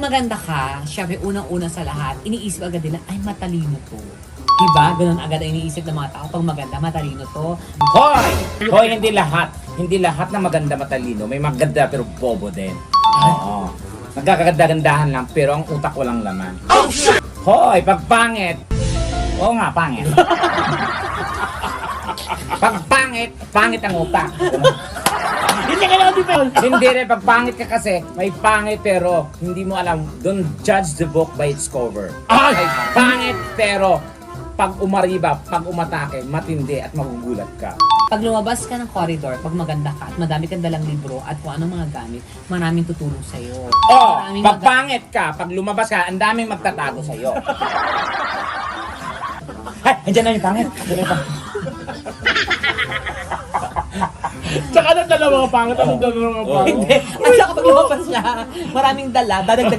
maganda ka, syempre unang-una sa lahat, iniisip agad nila, ay matalino to. Diba? Ganun agad ang iniisip ng mga tao. Pag maganda, matalino to. Hoy! Hoy, hindi lahat. Hindi lahat na maganda matalino. May maganda pero bobo din. Oo. Nagkakaganda-gandahan lang pero ang utak walang laman. Hoy, pag pangit. Oo nga, pangit. Pag pangit, pangit ang utak. Hindi ka lang Hindi rin, pag pangit ka kasi, may pangit pero hindi mo alam. Don't judge the book by its cover. Ay, pangit pero pag umariba, pag umatake, matindi at magugulat ka. Pag lumabas ka ng corridor, pag maganda ka at madami kang dalang libro at kung anong mga gamit, maraming tutulong sa'yo. Oh, Maraming pag pangit ka, pag lumabas ka, ang daming magtatago sa'yo. Ay, andyan na yung pangit. Andyan na yung pangit. Tsaka na dalawa pangit, anong dalawa pangit? Hindi. At saka pag lumabas siya, maraming dala, dadagdag